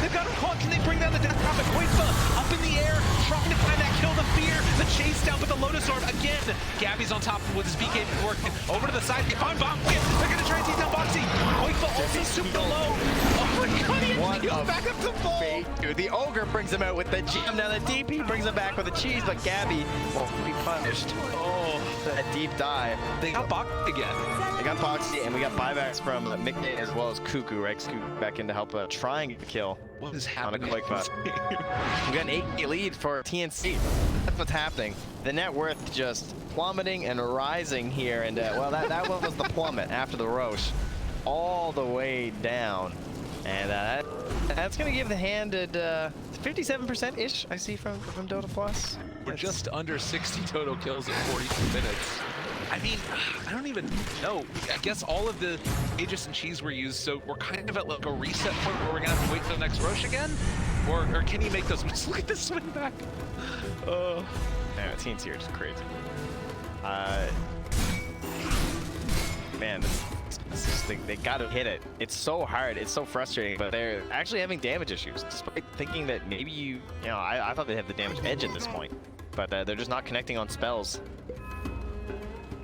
They've got him caught. Can they bring down the Death Prophet? Koifa up in the air, trying to find that kill. The fear, the chase down with the Lotus Orb again. Gabby's on top with his BKB working. Over to the side. They find Bomb. They're gonna try and take down Boxy. Koifa also super low. Oh my god, he heals back up to full. Dude, the Ogre brings him out with the gem. Now the DP brings him back with the cheese, but Gabby won't be punished. Oh, that deep dive. They got Boxy again. They got Boxy, and we got buybacks from Mickey as well as Cuckoo, right? Cuckoo back in to help try and get the kill. What is On a happening? quick bot. We got an 8 lead for TNC. That's what's happening. The net worth just plummeting and rising here, and well, that one was the plummet after the Roche, all the way down, and that's gonna give the hand at 57%-ish. I see from Dota Plus. We're just under 60 total kills in 42 minutes. I mean, I don't even know. I guess all of the Aegis and Cheese were used, so we're kind of at like a reset point where we're gonna have to wait for the next Roche again? Or can he make those? Look at this swing back. Oh. Man, TNC are just crazy. Man, they gotta hit it. It's so hard, it's so frustrating, but they're actually having damage issues, despite thinking that maybe you know, I thought they'd have the damage edge at this point, but they're just not connecting on spells.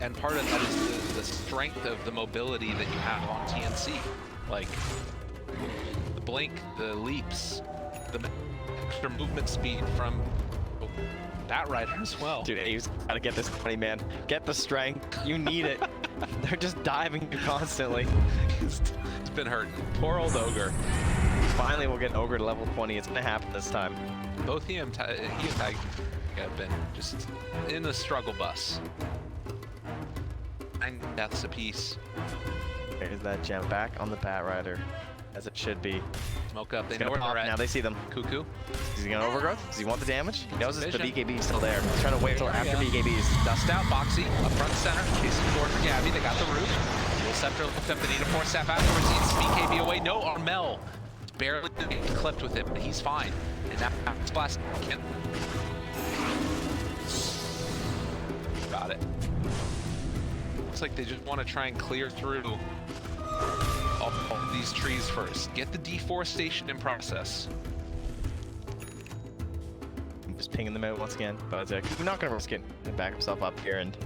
And part of that is the strength of the mobility that you have on TNC. Like, the blink, the leaps, the extra movement speed from that rider as well. Dude, you've gotta get this money, man. Get the strength. You need it. They're just diving you constantly. It's been hurting. Poor old Ogre. Finally, we'll get Ogre to level 20. It's gonna happen this time. Both he and Tag have been just in the struggle bus. 9 deaths apiece. There's that gem back on the Bat Rider, as it should be. Smoke up. They It's know gonna where pop they're at. now. They see them. Cuckoo. Is he gonna overgrowth? Does he want the damage? He knows the Vision. BKB is still there. He's trying to wait till after BKBs. Dust out, Boxy, up front center, chasing forward for Gabby. They got the root. Will Scepter lift up the need a Force Staff afterwards. Eats BKB away. No, Armel barely clipped with it, but he's fine. And that blast can't. Got it. Looks like they just want to try and clear through all these trees first. Get the deforestation in process. I'm just pinging them out once again. But I'm not gonna risk it and back himself up here, and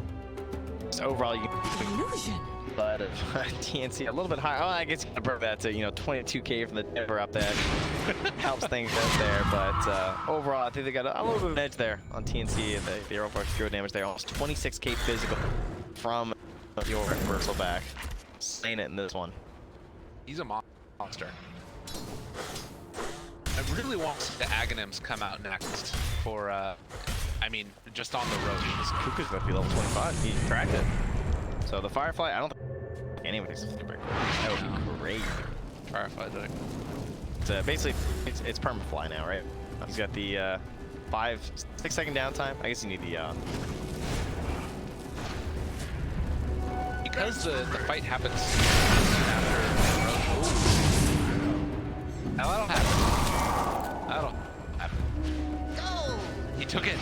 just overall you Illusion. but TNC a little bit higher. Oh, I guess you can burn that to 22k from the Denver up there. Helps things out there, but overall I think they got a little bit of an edge there on TNC. The overall hero damage there, almost 26k physical from your reversal back. Slaying it in this one. He's a monster. I really want the Aghanims come out next for, I mean, just on the road. This Cuckoo's going to be level 25. He cracked it. So the Firefly, I don't think anyways, super cool. That would be great. Firefly deck. It's basically, it's permafly now, right? He's got the 5-6 second downtime. I guess you need the Because the fight happens soon after Roche. Now that'll happen. That'll happen. Go! He took it.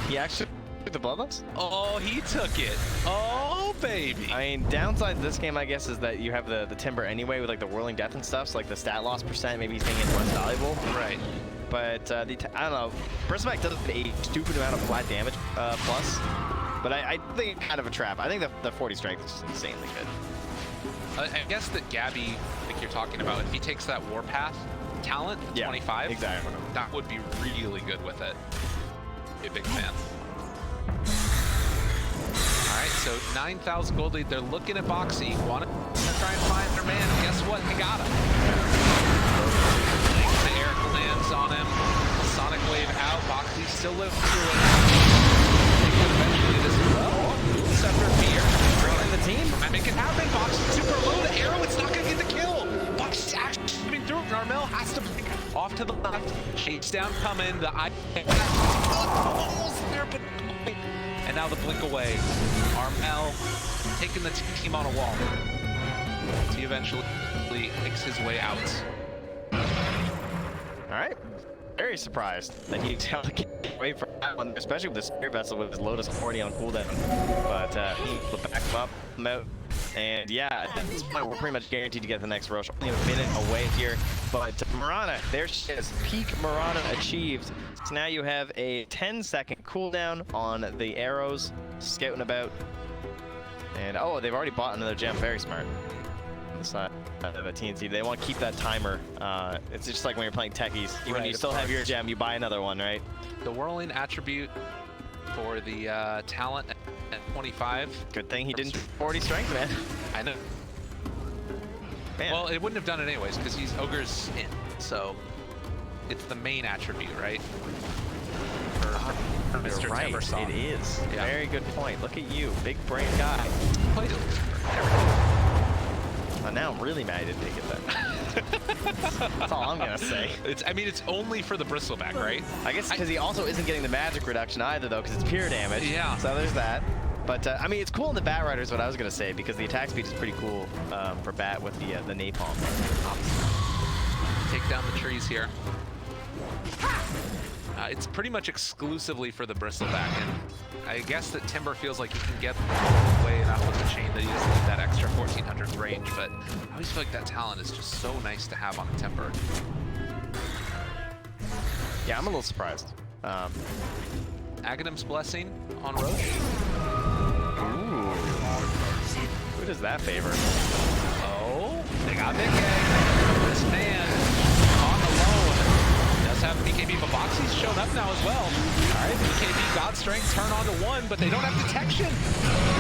He actually took the bloodlust? Oh, he took it. Oh, baby. I mean, downside to this game, I guess, is that you have the Timber anyway with like the whirling death and stuff. So like the stat loss percent, maybe he's thinking it's less valuable. Right. But I don't know. Bristleback does a stupid amount of flat damage plus. But I think it's kind of a trap. I think the 40 strength is just insanely good. I guess that Gabby, like you're talking about, if he takes that Warpath talent, 25, exactly. that would be really good with it. Be a big fan. All right, so 9,000 gold lead. They're looking at Boxy. Want to try and find their man. And guess what? They got him. The Eric lands on him. Sonic wave out. Boxy still lives through it. They could eventually this well. Scepter Fear. Bring in the team. Might make it happen. Boxy's super low. The arrow, it's not going to get the kill. Boxy's actually moving through. Narmel has to bring off to the left. Chase down coming. The eye. Almost there, but. And now the blink away. Armel taking the team on a wall. He eventually makes his way out. All right. Very surprised that he get away from that one, especially with the Spirit Vessel with his Lotus already on cooldown. But he will back him up, and yeah, at this point we're pretty much guaranteed to get the next Roche. Only a minute away here, but Mirana, there she is. Peak Mirana achieved. So now you have a 10-second cooldown on the arrows, scouting about. And oh, they've already bought another gem. Very smart. On the side of a TNC, they want to keep that timer. It's just like when you're playing techies. Even when you still have your gem, you buy another one, right? The whirling attribute for the talent at 25. Good thing he didn't 40 strength, man. I know. Man. Well, it wouldn't have done it anyways because he's Ogre's in, so it's the main attribute, right? For Mr. Right, Timbersaw. it is. Yeah. Very good point. Look at you, big brain guy. Played it. Well, now I'm really mad I didn't take it then. That's all I'm gonna say. I mean, it's only for the bristleback, right? I guess because he also isn't getting the magic reduction either, though, because it's pure damage. Yeah. So there's that. But I mean, it's cool in the Bat Rider is what I was gonna say, because the attack speed is pretty cool for Bat with the napalm. Take down the trees here. It's pretty much exclusively for the bristleback, and I guess that Timber feels like he can get away enough with the chain that he doesn't need that extra 1400 range, but I always feel like that talent is just so nice to have on a Timber. Yeah, I'm a little surprised. Aghanim's Blessing on Roche. Ooh. Who does that favor? Oh, they got Mickey. This man on the low. Does have BKB, but Boxy's shown up now as well. All right, BKB, God Strength, turn on to 1, but they don't have detection.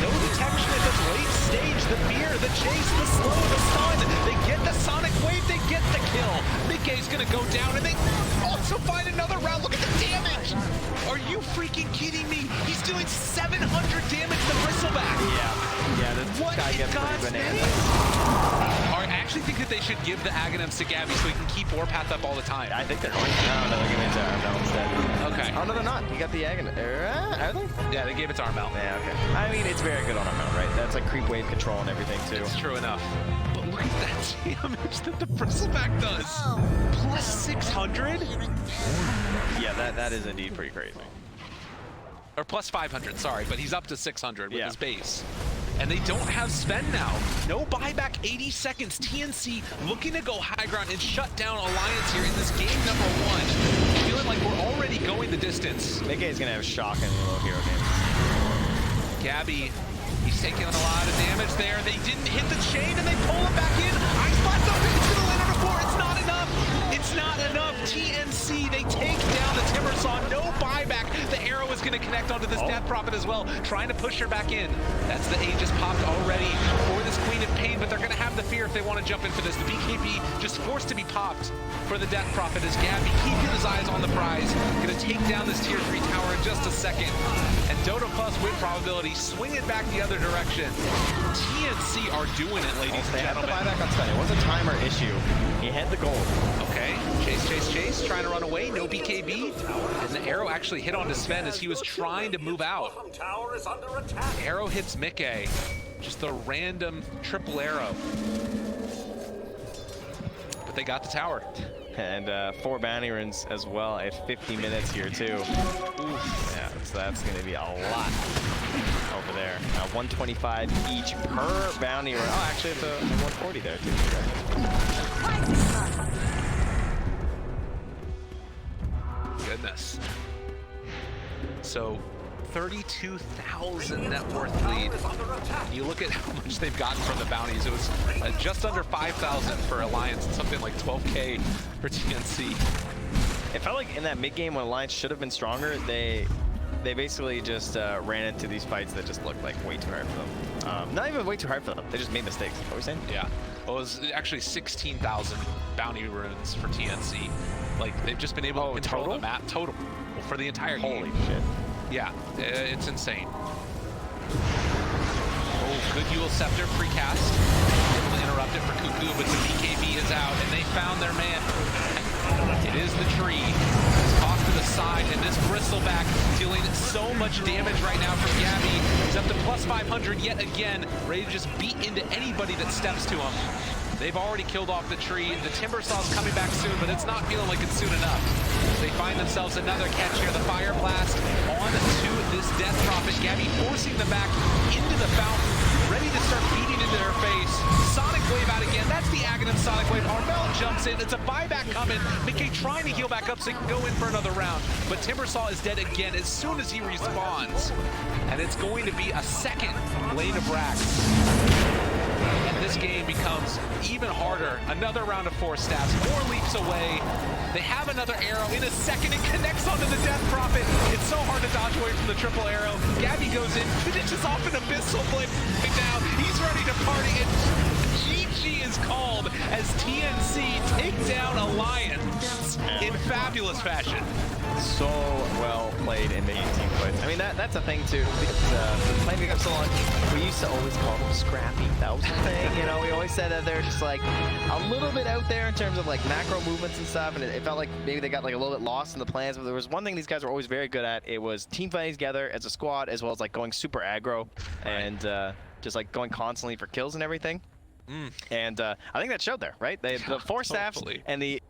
No detection at this late stage. The fear, the chase, the slow, the stun. They get the Sonic Wave, they get the kill. Mickey's gonna go down, and they also find another round. Look at the damage. Are you freaking kidding me? He's doing 700 damage to Bristleback. Yeah, this What guy in gets pretty God's bananas. name? I actually think that they should give the Aghanims to Gabby so he can keep Warpath up all the time. I think they're going to. No, they're giving it to Armel instead. Okay. Oh, no, they're not. You got the Aghanim. Are they? Yeah, they gave it to Armel. Yeah, okay. I mean, it's very good on Armel, right? That's like creep wave control and everything, too. It's true enough. But look at that damage that the Bristleback does. Plus 600? Yeah, that is indeed pretty crazy. Or plus 500, sorry, but he's up to 600 with Yeah. his base. And they don't have spend now. No buyback, 80 seconds. TNC looking to go high ground and shut down Alliance here in this game number 1. Feeling like we're already going the distance. Mickey's going to have shock in the little hero game. Gabby, he's taking a lot of damage there. They didn't hit the chain and they pull him back in. Ice Blast up, it's gonna land on the floor. It's not enough. It's not enough. TNC, they take down the Timbersaw. No buyback. The arrow is gonna connect onto this Death Prophet as well, trying to push her back in. That's the Aegis popped already for this Queen of Pain, but they're gonna have the fear if they want to jump in for this. The BKB just forced to be popped for the Death Prophet as Gabby keeping his eyes on the prize. Gonna take down this tier 3 tower in just a second. And Dodo Plus win probability, swing it back the other direction. TNC are doing it, ladies and They have the gentlemen. buyback on spend. It was a timer issue. He had the gold. Okay, chase, trying to run away, no BKB. And the arrow actually hit onto Sven as he was trying to move out. Bottom tower is under attack. Arrow hits Mickey. Just a random triple arrow. But they got the tower. And 4 bounty runes as well at 50 minutes here too. Oof. Yeah, so that's going to be a lot over there. 125 each per bounty rune. Oh, actually it's a 140 there too. Goodness. So 32,000 net worth lead. You look at how much they've gotten from the bounties. It was just under 5,000 for Alliance and something like 12K for TNC. It felt like in that mid game when Alliance should have been stronger, they basically just ran into these fights that just looked like way too hard for them. Not even way too hard for them. They just made mistakes. What are we saying? Yeah. Well, it was actually 16,000 bounty runes for TNC. Like they've just been able to control total? the map total for the entire game. Holy shit. Yeah, it's insane. Oh, good Yule Scepter precast. Able to interrupt it for Cuckoo, but the BKB is out, and they found their man. It is the tree. It's tossed to the side, and this Bristleback dealing so much damage right now from Gabby. He's up to plus 500 yet again, ready to just beat into anybody that steps to him. They've already killed off the tree. The Timber Saw's coming back soon, but it's not feeling like it's soon enough. They find themselves another catch here. The Fire Blast on to this Death Prophet. Gabby forcing them back into the fountain, ready to start beating into their face. Sonic Wave out again. That's the Aghanim Sonic Wave. Armel jumps in. It's a buyback coming. Mickey trying to heal back up so he can go in for another round. But Timbersaw is dead again as soon as he respawns. And it's going to be a second lane of Brax. And this game becomes even harder. Another round of 4 stabs, 4 leaps away. They have another arrow in a second. It connects onto the Death Prophet. It's so hard to dodge away from the triple arrow. Gabby goes in, finishes off an Abyssal Blade right now. He's ready to party, and GG is called as TNC take down Alliance in fabulous fashion. So well played in making team fights. I mean, that's a thing too. Playing the game so long, we used to always call them scrappy. That was the thing, you know. We always said that they're just like a little bit out there in terms of like macro movements and stuff, and it felt like maybe they got like a little bit lost in the plans. But there was one thing these guys were always very good at. It was team fighting together as a squad, as well as like going super aggro and just like going constantly for kills and everything. And I think that showed there, right? They the 4 staffs and the